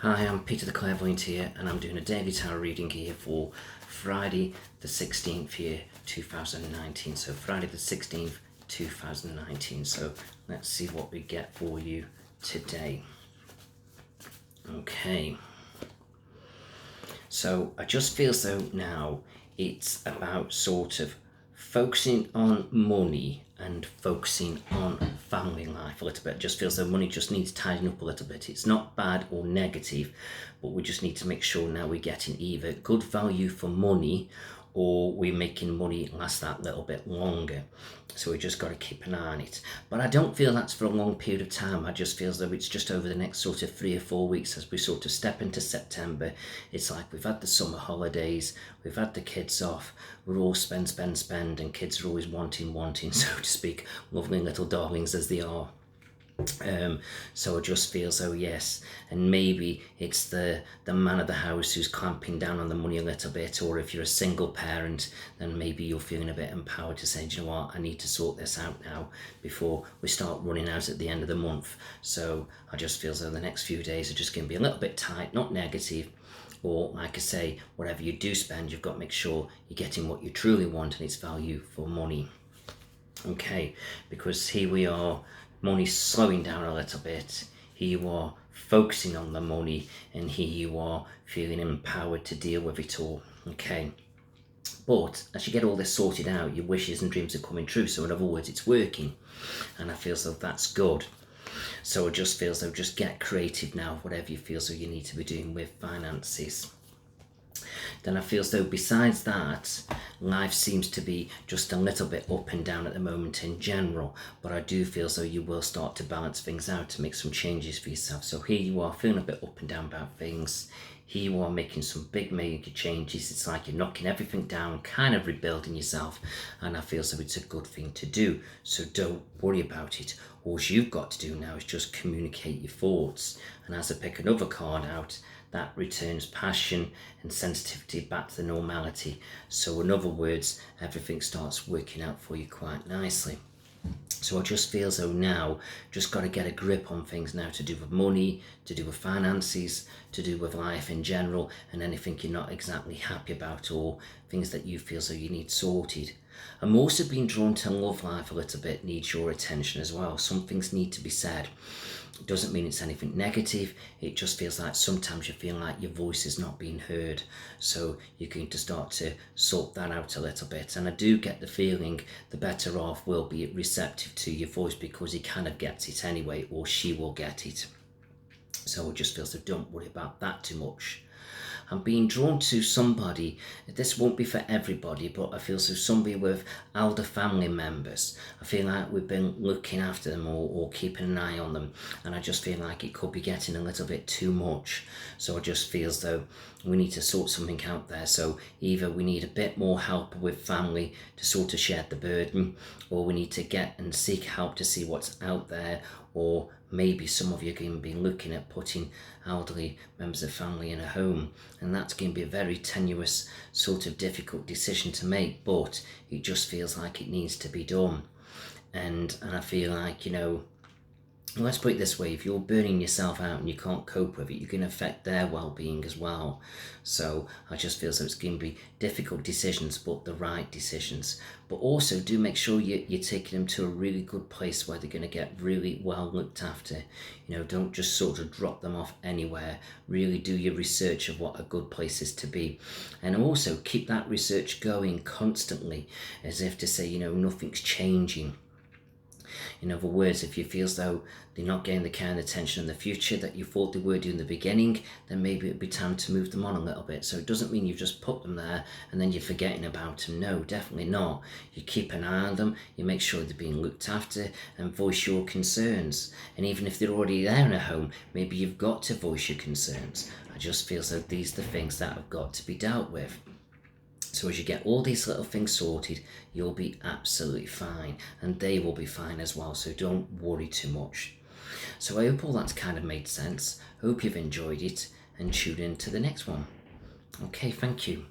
Hi, I'm Peter the Clairvoyant here, and I'm doing a daily tarot reading here for Friday the 16th year 2019. So Friday the 16th 2019. So let's see what we get for you today. Okay. So I just feel as though now it's about sort of focusing on money and focusing on family life a little bit. It just feels like money just needs tidying up a little bit. It's not bad or negative, but we just need to make sure now we're getting either good value for money or we're making money last that little bit longer. So we just got to keep an eye on it. But I don't feel that's for a long period of time. I just feel as though it's just over the next sort of 3 or 4 weeks as we sort of step into September. It's like we've had the summer holidays, we've had the kids off, we're all spend, and kids are always wanting, so to speak, lovely little darlings as they are. So it just feels, oh yes, and maybe it's the man of the house who's clamping down on the money a little bit, or if you're a single parent, then maybe you're feeling a bit empowered to say, do you know what, I need to sort this out now before we start running out at the end of the month. So I just feel as though the next few days are just going to be a little bit tight, not negative, or like I say, whatever you do spend, you've got to make sure you're getting what you truly want and it's value for money. Okay, because here we are, money's slowing down a little bit. Here you are focusing on the money, and here you are feeling empowered to deal with it all. Okay, but as you get all this sorted out, your wishes and dreams are coming true. So in other words, it's working, and I feel so that's good. So it just feels though, just get creative now, whatever you feel so you need to be doing with finances. Then I feel as though besides that, life seems to be just a little bit up and down at the moment in general, but I do feel as though you will start to balance things out to make some changes for yourself. So here you are feeling a bit up and down about things. Here you are making some big major changes. It's like you're knocking everything down, kind of rebuilding yourself, and I feel as though it's a good thing to do. So don't worry about it. All you've got to do now is just communicate your thoughts. And as I pick another card out, that returns passion and sensitivity back to the normality. So in other words, everything starts working out for you quite nicely. So I just feel as though now, just got to get a grip on things now to do with money, to do with finances, to do with life in general, and anything you're not exactly happy about or things that you feel as though you need sorted. I'm also being drawn to love life a little bit, needs your attention as well. Some things need to be said. It doesn't mean it's anything negative. It just feels like sometimes you feel like your voice is not being heard. So you're going to start to sort that out a little bit. And I do get the feeling the better off will be receptive to your voice because he kind of gets it anyway, or she will get it. So it just feels so don't worry about that too much. I'm being drawn to somebody, this won't be for everybody, but I feel so somebody with elder family members. I feel like we've been looking after them or keeping an eye on them, and I just feel like it could be getting a little bit too much. So I just feel as though we need to sort something out there. So either we need a bit more help with family to sort of share the burden, or we need to get and seek help to see what's out there, or maybe some of you are going to be looking at putting elderly members of family in a home, and that's going to be a very tenuous, sort of difficult decision to make, but it just feels like it needs to be done. And I feel like, let's put it this way, if you're burning yourself out and you can't cope with it, you're going to affect their well-being as well. So I just feel so it's going to be difficult decisions, but the right decisions. But also do make sure you're taking them to a really good place where they're going to get really well looked after. Don't just sort of drop them off anywhere. Really do your research of what a good place is to be. And also keep that research going constantly, as if to say, nothing's changing. In other words, if you feel as though they're not getting the care and attention in the future that you thought they were doing in the beginning, then maybe it'd be time to move them on a little bit. So it doesn't mean you've just put them there and then you're forgetting about them. No, definitely not. You keep an eye on them, you make sure they're being looked after, and voice your concerns. And even if they're already there in a home, maybe you've got to voice your concerns. I just feel as though these are the things that have got to be dealt with. So as you get all these little things sorted, you'll be absolutely fine, and they will be fine as well, so don't worry too much. So I hope all that's kind of made sense. Hope you've enjoyed it, and tune in to the next one. Okay, thank you.